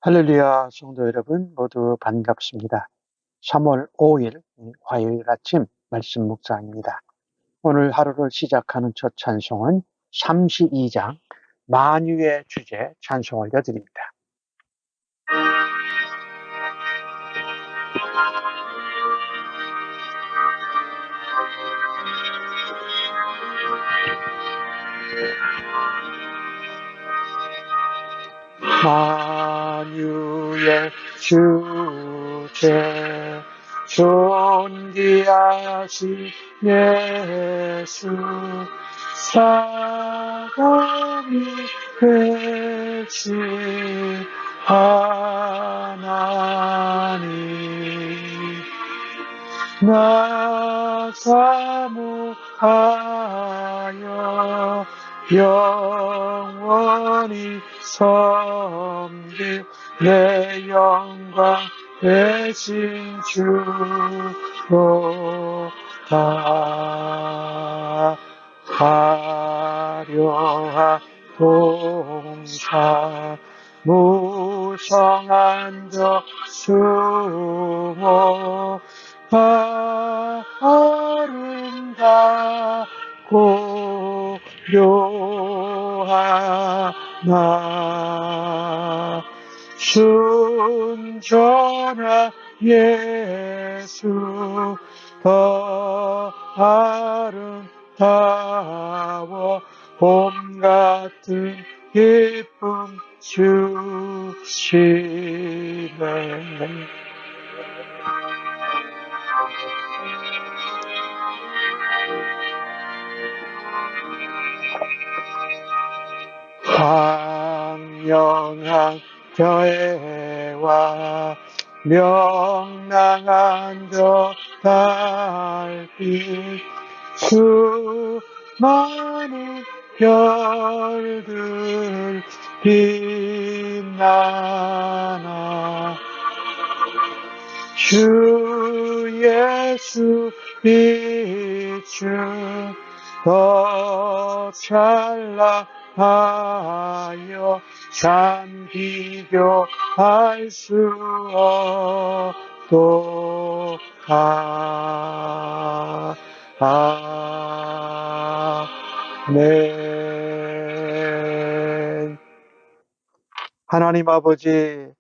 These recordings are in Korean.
할렐루야, 성도 여러분 모두 반갑습니다. 3월 5일 화요일 아침 말씀 묵상입니다. 오늘 하루를 시작하는 첫 찬송은 32장 만유의 주제 찬송 올려드립니다. 만유의 주제 존귀하신 예수 사랑이 되신 하나님 나 사모하여 영원히 섬길 내 영광 되신 주로 다 화려한 동산 무성한 저 수모 아름답고 묘하나 순전한 예수 더 아름다워 봄 같은 기쁨 주시네. 광명한 교회와 명랑한 저 달빛 수많은 별들 빛나나 주 예수 빛은 더 찬란하여 참 비교할 수 없도다. 아멘. 하나님 아버지,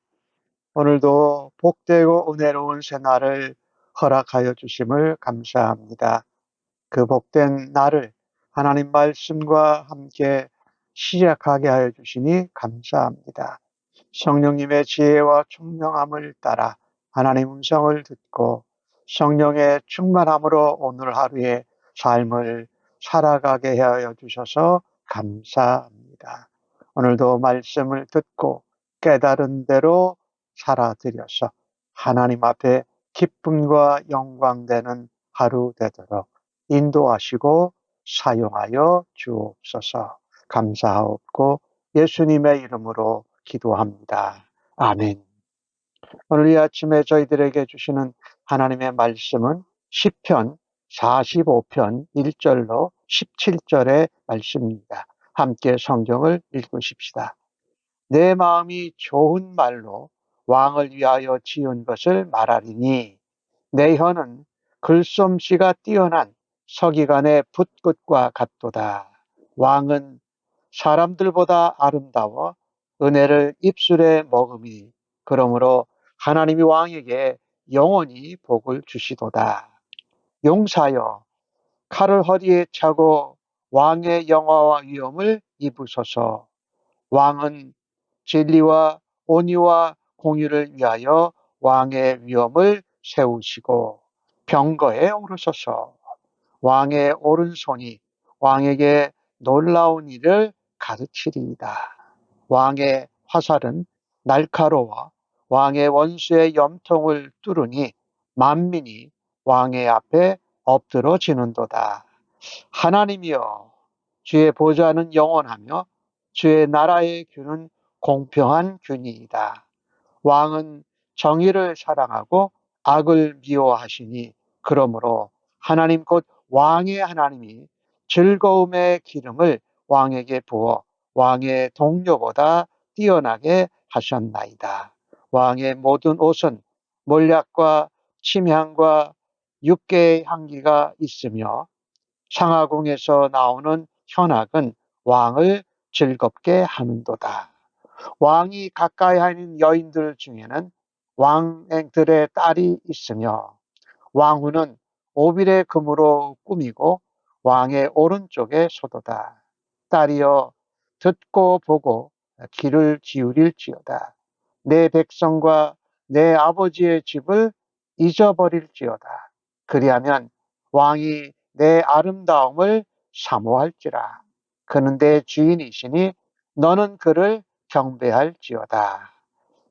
오늘도 복되고 은혜로운 새날을 허락하여 주심을 감사합니다. 그 복된 날을 하나님 말씀과 함께 시작하게 하여 주시니 감사합니다. 성령님의 지혜와 총명함을 따라 하나님 음성을 듣고 성령의 충만함으로 오늘 하루의 삶을 살아가게 하여 주셔서 감사합니다. 오늘도 말씀을 듣고 깨달은 대로 살아드려서 하나님 앞에 기쁨과 영광 되는 하루 되도록 인도하시고 사용하여 주옵소서. 감사하옵고 예수님의 이름으로 기도합니다. 아멘. 오늘 이 아침에 저희들에게 주시는 하나님의 말씀은 시편 45편 1절로 17절의 말씀입니다. 함께 성경을 읽으십시다. 내 마음이 좋은 말로 왕을 위하여 지은 것을 말하리니 내 혀는 글솜씨가 뛰어난 서기관의 붓끝과 같도다. 왕은 사람들보다 아름다워 은혜를 입술에 머금이 그러므로 하나님이 왕에게 영원히 복을 주시도다. 용사여 칼을 허리에 차고 왕의 영화와 위엄을 입으소서. 왕은 진리와 온유와 공의를 위하여 왕의 위엄을 세우시고 병거에 오르소서. 왕의 오른손이 왕에게 놀라운 일을 가르치리이다. 왕의 화살은 날카로워 왕의 원수의 염통을 뚫으니 만민이 왕의 앞에 엎드러지는도다. 하나님이여, 주의 보좌는 영원하며 주의 나라의 균은 공평한 균이이다. 왕은 정의를 사랑하고 악을 미워하시니 그러므로 하나님 곧 왕의 하나님이 즐거움의 기름을 왕에게 부어 왕의 동료보다 뛰어나게 하셨나이다. 왕의 모든 옷은 몰약과 침향과 육개의 향기가 있으며 상하궁에서 나오는 현악은 왕을 즐겁게 하는도다. 왕이 가까이 하는 여인들 중에는 왕들의 딸이 있으며 왕후는 오빌의 금으로 꾸미고 왕의 오른쪽에 서도다. 딸이여 듣고 보고 귀를 기울일지어다. 내 백성과 내 아버지의 집을 잊어버릴지어다. 그리하면 왕이 내 아름다움을 사모할지라. 그는 내 주인이시니 너는 그를 경배할지어다.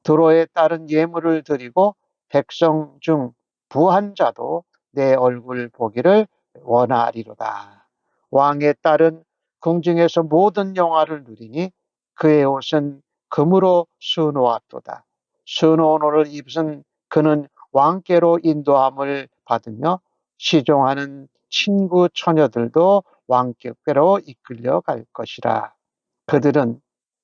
드로에 따른 예물을 드리고 백성 중 부한 자도 내 얼굴 보기를 원하리로다. 왕의 딸은 궁중에서 모든 영화를 누리니 그의 옷은 금으로 수놓았도다. 수놓은 옷을 입은 그는 왕께로 인도함을 받으며 시종하는 친구 처녀들도 왕께로 이끌려 갈 것이라. 그들은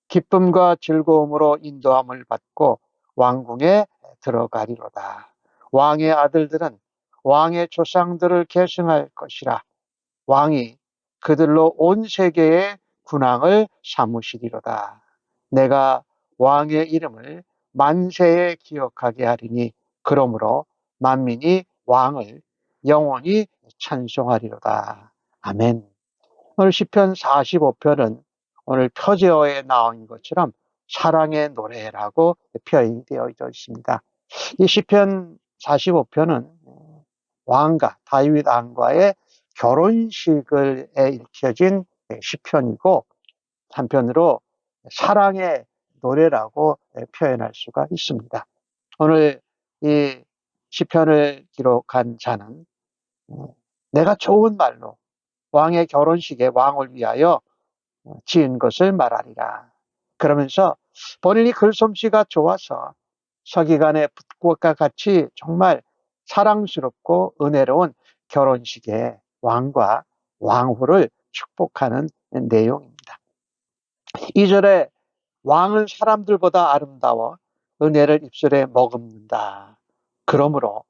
기쁨과 즐거움으로 인도함을 받고 왕궁에 들어가리로다. 왕의 아들들은 왕의 조상들을 계승할 것이라. 왕이 그들로 온 세계의 군왕을 삼으시리로다. 내가 왕의 이름을 만세에 기억하게 하리니 그러므로 만민이 왕을 영원히 찬송하리로다. 아멘. 오늘 시편 45편은 오늘 표제어에 나온 것처럼 사랑의 노래라고 표현이 되어 있습니다. 이 시편 45편은 왕과 다윗 왕과의 결혼식을 일켜진 시편이고 한편으로 사랑의 노래라고 표현할 수가 있습니다. 오늘 이 시편을 기록한 자는 내가 좋은 말로 왕의 결혼식에 왕을 위하여 지은 것을 말하리라. 그러면서 본인이 글솜씨가 좋아서 서기관의 붓꽃과 같이 정말 사랑스럽고 은혜로운 결혼식에 왕과 왕후를 축복하는 내용입니다. 2절에 왕은 사람들보다 아름다워 은혜를 입술에 머금는다. 그러므로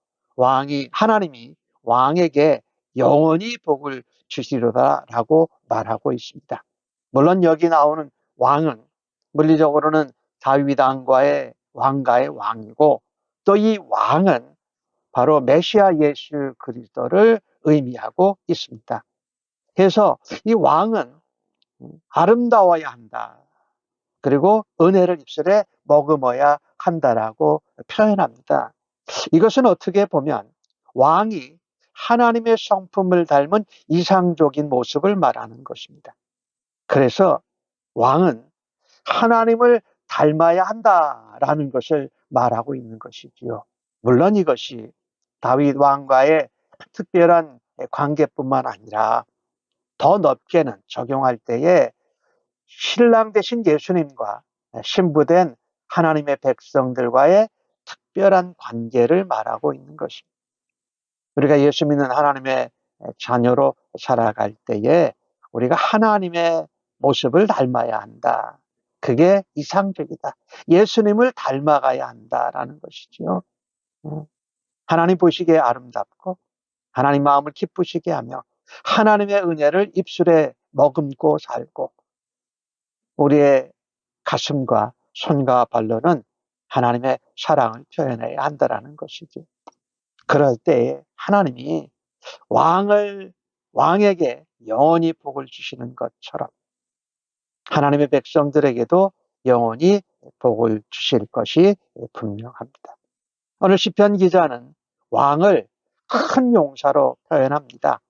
하나님이 왕에게 영원히 복을 주시리로다라고 말하고 있습니다. 물론 여기 나오는 왕은 물리적으로는 다윗 왕가의 왕이고 또 이 왕은 바로 메시아 예수 그리스도를 의미하고 있습니다. 그래서 이 왕은 아름다워야 한다. 그리고 은혜를 입술에 머금어야 한다라고 표현합니다. 이것은 어떻게 보면 왕이 하나님의 성품을 닮은 이상적인 모습을 말하는 것입니다. 그래서 왕은 하나님을 닮아야 한다라는 것을 말하고 있는 것이지요. 물론 이것이 다윗 왕과의 특별한 관계뿐만 아니라 더 넓게는 적용할 때에 신랑 되신 예수님과 신부된 하나님의 백성들과의 특별한 관계를 말하고 있는 것입니다. 우리가 예수 믿는 하나님의 자녀로 살아갈 때에 우리가 하나님의 모습을 닮아야 한다. 그게 이상적이다. 예수님을 닮아가야 한다라는 것이죠. 하나님 보시기에 아름답고 하나님 마음을 기쁘시게 하며 하나님의 은혜를 입술에 머금고 살고 우리의 가슴과 손과 발로는 하나님의 사랑을 표현해야 한다라는 것이죠. 그럴 때에 하나님이 왕에게 영원히 복을 주시는 것처럼 하나님의 백성들에게도 영원히 복을 주실 것이 분명합니다. 오늘 시편 기자는 왕을 큰 용사로 표현합니다.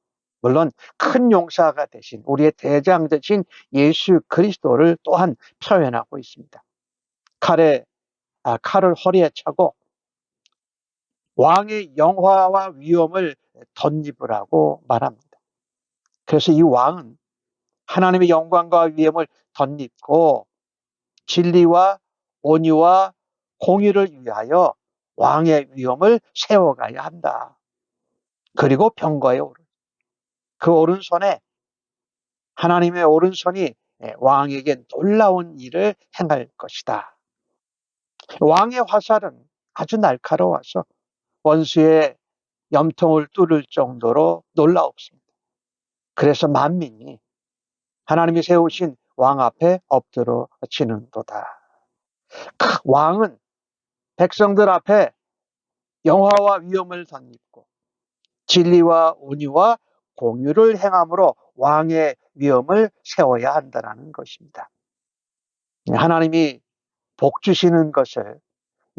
물론 큰 용사가 되신 우리의 대장 되신 예수 그리스도를 또한 표현하고 있습니다. 칼을 허리에 차고 왕의 영화와 위엄을 덧입으라고 말합니다. 그래서 이 왕은 하나님의 영광과 위엄을 덧입고 진리와 온유와 공의를 위하여 왕의 위엄을 세워가야 한다. 그리고 병거에 그 오른손에 하나님의 오른손이 왕에게 놀라운 일을 행할 것이다. 왕의 화살은 아주 날카로워서 원수의 염통을 뚫을 정도로 놀라웠습니다. 그래서 만민이 하나님이 세우신 왕 앞에 엎드러지는도다. 왕은 백성들 앞에 영화와 위엄을 덧입고 진리와 온유와 공유를 행함으로 왕의 위엄을 세워야 한다는 것입니다. 하나님이 복 주시는 것을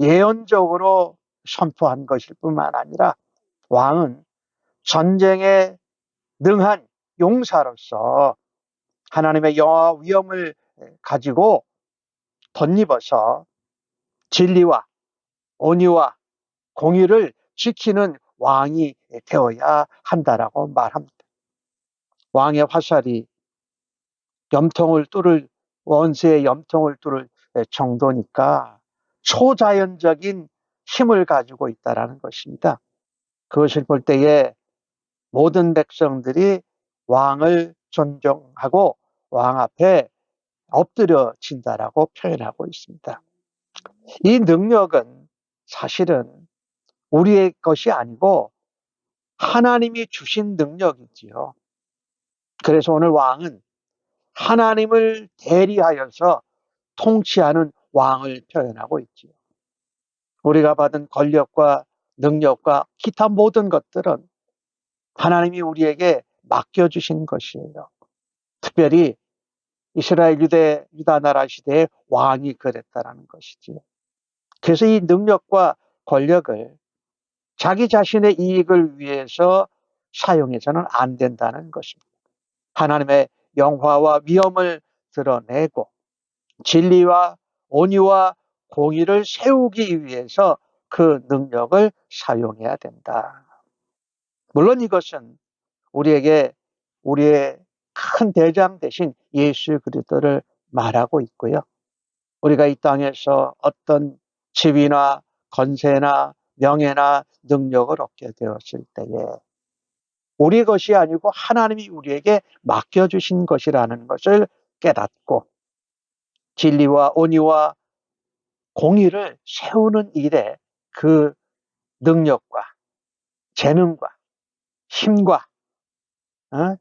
예언적으로 선포한 것일 뿐만 아니라 왕은 전쟁에 능한 용사로서 하나님의 영화와 위엄을 가지고 덧입어서 진리와 온유와 공의를 지키는 왕이 되어야 한다라고 말합니다. 왕의 화살이 염통을 뚫을 원수의 염통을 뚫을 정도니까 초자연적인 힘을 가지고 있다라는 것입니다. 그것을 볼 때에 모든 백성들이 왕을 존경하고 왕 앞에 엎드려진다라고 표현하고 있습니다. 이 능력은 사실은 우리의 것이 아니고 하나님이 주신 능력이지요. 그래서 오늘 왕은 하나님을 대리하여서 통치하는 왕을 표현하고 있지요. 우리가 받은 권력과 능력과 기타 모든 것들은 하나님이 우리에게 맡겨주신 것이에요. 특별히 이스라엘 유다 나라 시대의 왕이 그랬다라는 것이지요. 그래서 이 능력과 권력을 자기 자신의 이익을 위해서 사용해서는 안 된다는 것입니다. 하나님의 영화와 위엄을 드러내고 진리와 온유와 공의를 세우기 위해서 그 능력을 사용해야 된다. 물론 이것은 우리에게 우리의 큰 대장 대신 예수 그리스도를 말하고 있고요. 우리가 이 땅에서 어떤 지위나 건세나 명예나 능력을 얻게 되었을 때에 우리 것이 아니고 하나님이 우리에게 맡겨주신 것이라는 것을 깨닫고 진리와 온유와 공의를 세우는 일에 그 능력과 재능과 힘과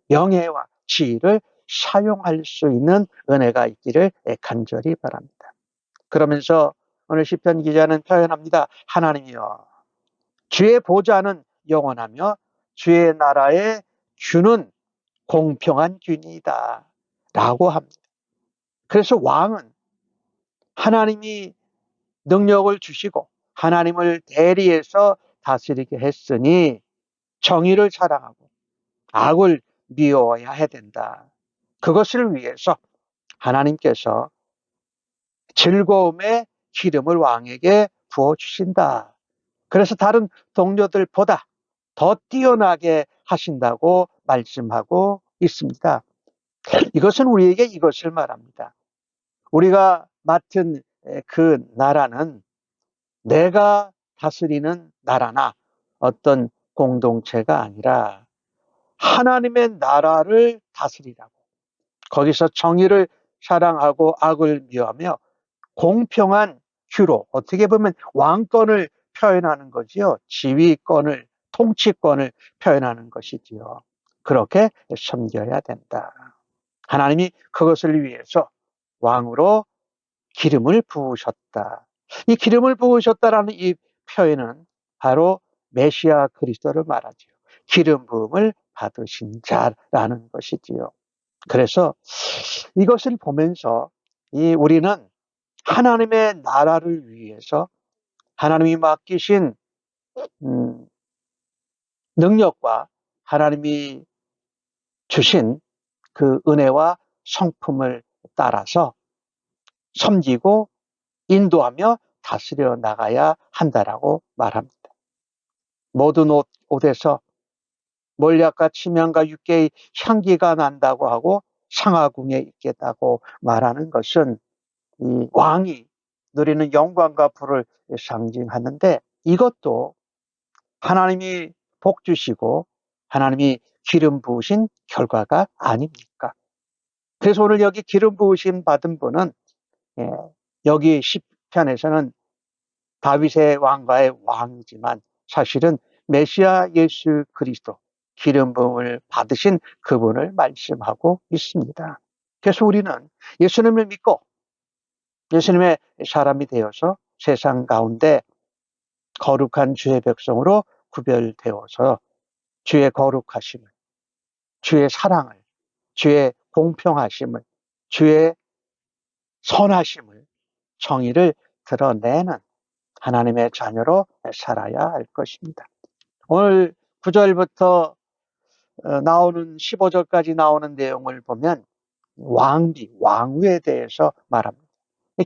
명예와 지위를 사용할 수 있는 은혜가 있기를 간절히 바랍니다. 그러면서 오늘 시편 기자는 표현합니다. 하나님이여 주의 보좌는 영원하며 주의 나라의 균은 공평한 균이다 라고 합니다. 그래서 왕은 하나님이 능력을 주시고 하나님을 대리해서 다스리게 했으니 정의를 사랑하고 악을 미워해야 해야 된다. 그것을 위해서 하나님께서 즐거움의 기름을 왕에게 부어주신다. 그래서 다른 동료들보다 더 뛰어나게 하신다고 말씀하고 있습니다. 이것은 우리에게 이것을 말합니다. 우리가 맡은 그 나라는 내가 다스리는 나라나 어떤 공동체가 아니라 하나님의 나라를 다스리라고. 거기서 정의를 사랑하고 악을 미워하며 공평한 규로 어떻게 보면 왕권을 표현하는 거지요. 지휘권을 통치권을 표현하는 것이지요. 그렇게 섬겨야 된다. 하나님이 그것을 위해서 왕으로 기름을 부으셨다. 이 기름을 부으셨다라는 이 표현은 바로 메시아 그리스도를 말하지요. 기름 부음을 받으신 자라는 것이지요. 그래서 이것을 보면서 우리는 하나님의 나라를 위해서 하나님이 맡기신 능력과 하나님이 주신 그 은혜와 성품을 따라서 섬기고 인도하며 다스려 나가야 한다라고 말합니다. 모든 옷에서 몰약과 침향과 육계의 향기가 난다고 하고 상하궁에 있겠다고 말하는 것은 이 왕이 누리는 영광과 부를 상징하는데 이것도 하나님이 복 주시고 하나님이 기름 부으신 결과가 아닙니까? 그래서 오늘 여기 기름 부으심 받은 분은 여기 시편에서는 다윗의 왕가의 왕이지만 사실은 메시아 예수 그리스도 기름 부음을 받으신 그분을 말씀하고 있습니다. 그래서 우리는 예수님을 믿고 예수님의 사람이 되어서 세상 가운데 거룩한 주의 백성으로 구별되어서 주의 거룩하심을, 주의 사랑을, 주의 공평하심을, 주의 선하심을, 정의를 드러내는 하나님의 자녀로 살아야 할 것입니다. 오늘 9절부터 나오는 15절까지 나오는 내용을 보면 왕비, 왕후에 대해서 말합니다.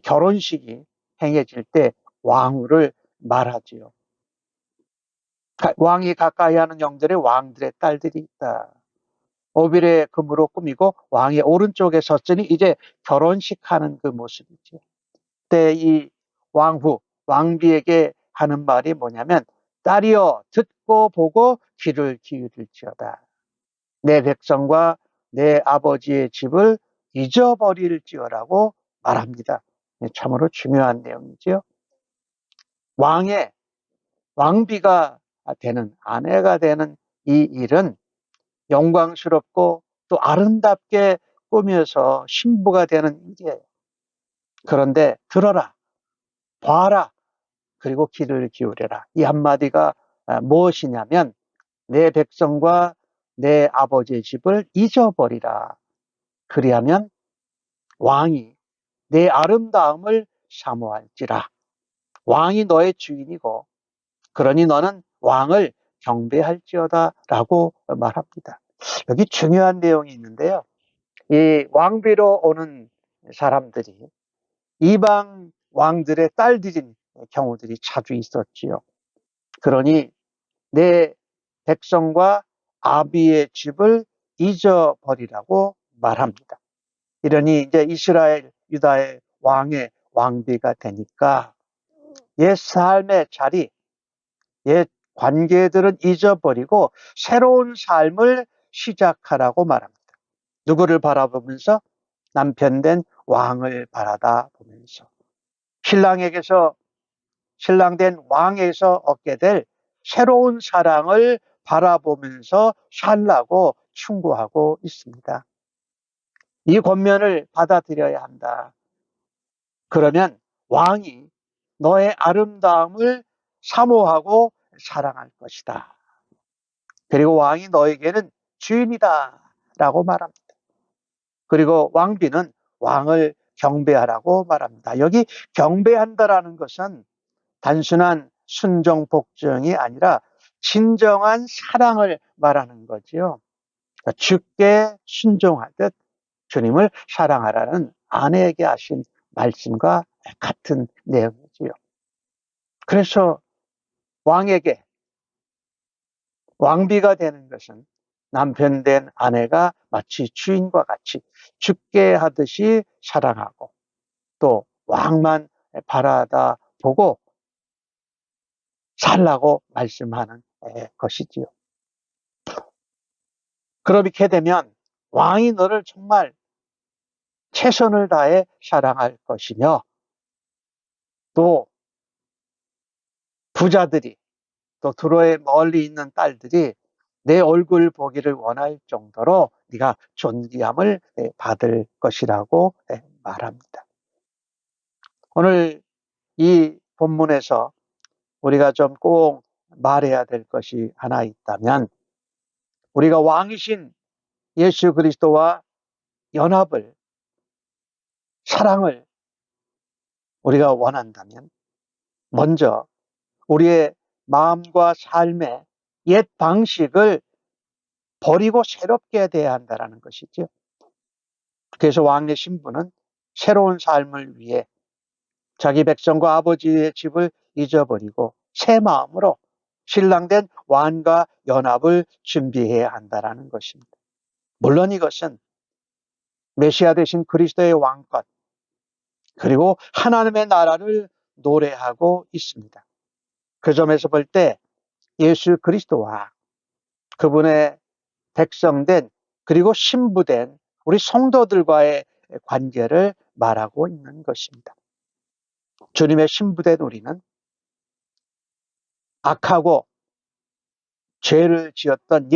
결혼식이 행해질 때 왕후를 말하지요. 왕이 가까이 하는 영들의 왕들의 딸들이 있다. 오빌의 금으로 꾸미고 왕의 오른쪽에 섰으니 이제 결혼식 하는 그 모습이죠. 그때 이 왕후, 왕비에게 하는 말이 뭐냐면 딸이여 듣고 보고 귀를 기울일지어다. 내 백성과 내 아버지의 집을 잊어버릴지어라고 말합니다. 참으로 중요한 내용이죠. 왕비가 되는, 아내가 되는 이 일은 영광스럽고 또 아름답게 꾸며서 신부가 되는 일이에요. 그런데 들어라, 봐라, 그리고 귀를 기울여라. 이 한마디가 무엇이냐면 내 백성과 내 아버지의 집을 잊어버리라. 그리하면 왕이 내 아름다움을 사모할지라. 왕이 너의 주인이고 그러니 너는 왕을 경배할지어다 라고 말합니다. 여기 중요한 내용이 있는데요. 이 왕비로 오는 사람들이 이방 왕들의 딸들인 경우들이 자주 있었지요. 그러니 내 백성과 아비의 집을 잊어버리라고 말합니다. 이러니 이제 이스라엘 유다의 왕의 왕비가 되니까 옛 삶의 자리, 옛 관계들은 잊어버리고 새로운 삶을 시작하라고 말합니다. 누구를 바라보면서? 남편 된 왕을 바라다 보면서 신랑 된 왕에서 얻게 될 새로운 사랑을 바라보면서 살라고 충고하고 있습니다. 이 권면을 받아들여야 한다. 그러면 왕이 너의 아름다움을 사모하고 사랑할 것이다. 그리고 왕이 너에게는 주인이다 라고 말합니다. 그리고 왕비는 왕을 경배하라고 말합니다. 여기 경배한다라는 것은 단순한 순종 복종이 아니라 진정한 사랑을 말하는 거지요. 주께 순종하듯 주님을 사랑하라는 아내에게 하신 말씀과 같은 내용이지요. 그래서 왕에게 왕비가 되는 것은 남편 된 아내가 마치 주인과 같이 주께 하듯이 사랑하고 또 왕만 바라다 보고 살라고 말씀하는 것이지요. 그렇게 되면 왕이 너를 정말 최선을 다해 사랑할 것이며 또 부자들이 또 두로에 멀리 있는 딸들이 내 얼굴 보기를 원할 정도로 네가 존귀함을 받을 것이라고 말합니다. 오늘 이 본문에서 우리가 좀 꼭 말해야 될 것이 하나 있다면 우리가 왕이신 예수 그리스도와 연합을, 사랑을 우리가 원한다면 먼저 우리의 마음과 삶의 옛 방식을 버리고 새롭게 돼야 한다는 것이죠. 그래서 왕의 신부는 새로운 삶을 위해 자기 백성과 아버지의 집을 잊어버리고 새 마음으로 신랑된 왕과 연합을 준비해야 한다는 것입니다. 물론 이것은 메시아 되신 그리스도의 왕권 그리고 하나님의 나라를 노래하고 있습니다. 그 점에서 볼 때 예수 그리스도와 그분의 백성된 그리고 신부된 우리 성도들과의 관계를 말하고 있는 것입니다. 주님의 신부된 우리는 악하고 죄를 지었던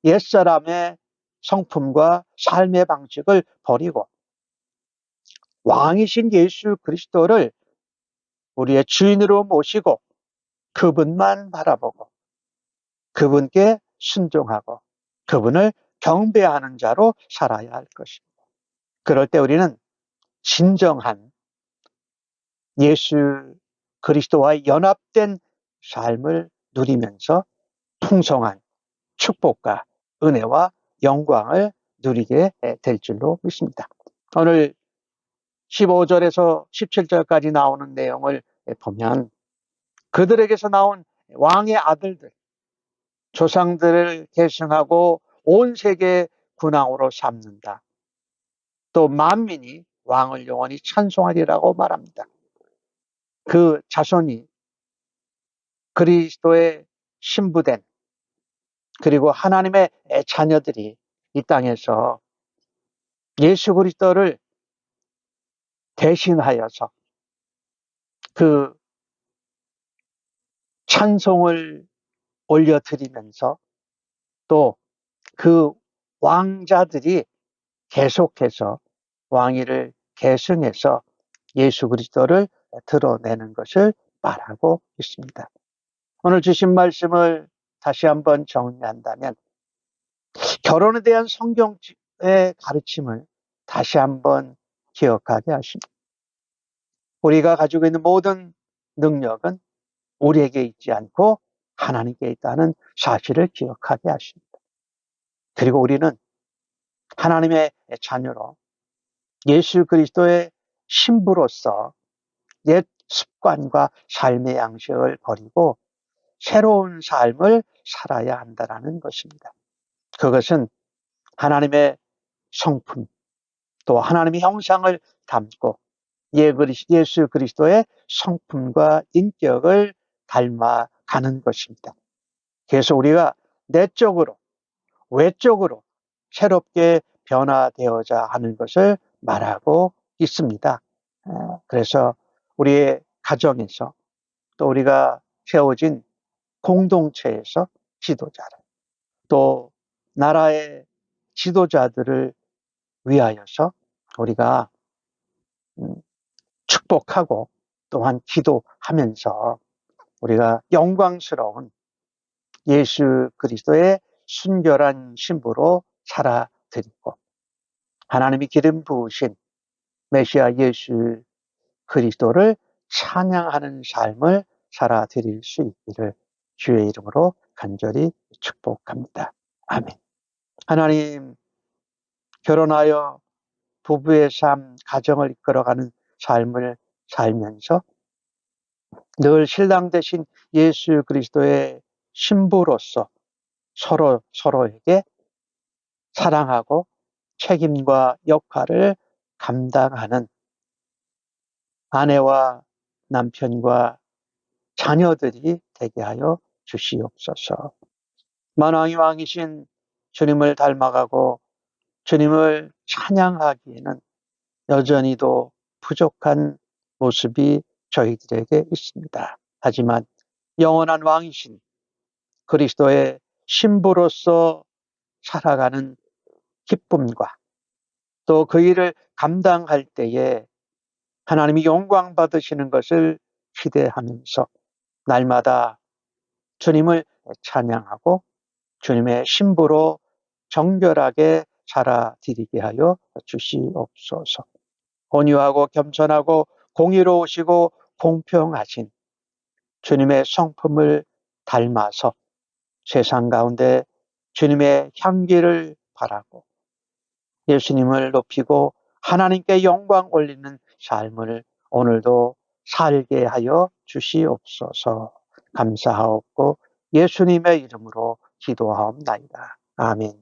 옛사람의 성품과 삶의 방식을 버리고 왕이신 예수 그리스도를 우리의 주인으로 모시고 그분만 바라보고 그분께 순종하고 그분을 경배하는 자로 살아야 할 것입니다. 그럴 때 우리는 진정한 예수 그리스도와 연합된 삶을 누리면서 풍성한 축복과 은혜와 영광을 누리게 될 줄로 믿습니다. 오늘 15절에서 17절까지 나오는 내용을 보면 그들에게서 나온 왕의 아들들, 조상들을 계승하고 온 세계의 군왕으로 삼는다. 또 만민이 왕을 영원히 찬송하리라고 말합니다. 그 자손이 그리스도의 신부된 그리고 하나님의 자녀들이 이 땅에서 예수 그리스도를 대신하여서 그 찬송을 올려드리면서 또 그 왕자들이 계속해서 왕위를 계승해서 예수 그리스도를 드러내는 것을 말하고 있습니다. 오늘 주신 말씀을 다시 한번 정리한다면 결혼에 대한 성경의 가르침을 다시 한번 기억하게 하십니다. 우리가 가지고 있는 모든 능력은 우리에게 있지 않고 하나님께 있다는 사실을 기억하게 하십니다. 그리고 우리는 하나님의 자녀로 예수 그리스도의 신부로서 옛 습관과 삶의 양식을 버리고 새로운 삶을 살아야 한다는 것입니다. 그것은 하나님의 성품, 또 하나님의 형상을 담고 예수 그리스도의 성품과 인격을 닮아가는 것입니다. 그래서 우리가 내적으로, 외적으로 새롭게 변화되어야 하는 것을 말하고 있습니다. 그래서 우리의 가정에서 또 우리가 세워진 공동체에서 지도자를 또 나라의 지도자들을 위하여서 우리가 축복하고 또한 기도하면서 우리가 영광스러운 예수 그리스도의 순결한 신부로 살아드리고 하나님이 기름 부으신 메시아 예수 그리스도를 찬양하는 삶을 살아드릴 수 있기를 주의 이름으로 간절히 축복합니다. 아멘. 하나님, 결혼하여 부부의 삶, 가정을 이끌어가는 삶을 살면서 늘 신랑 되신 예수 그리스도의 신부로서 서로에게 사랑하고 책임과 역할을 감당하는 아내와 남편과 자녀들이 되게 하여 주시옵소서. 만왕의 왕이신 주님을 닮아가고 주님을 찬양하기에는 여전히도 부족한 모습이 저희들에게 있습니다. 하지만 영원한 왕이신 그리스도의 신부로서 살아가는 기쁨과 또 그 일을 감당할 때에 하나님이 영광 받으시는 것을 기대하면서 날마다 주님을 찬양하고 주님의 신부로 정결하게 살아드리게 하여 주시옵소서. 온유하고 겸손하고 공의로우시고 공평하신 주님의 성품을 닮아서 세상 가운데 주님의 향기를 바라고 예수님을 높이고 하나님께 영광 올리는 삶을 오늘도 살게 하여 주시옵소서. 감사하옵고 예수님의 이름으로 기도하옵나이다. 아멘.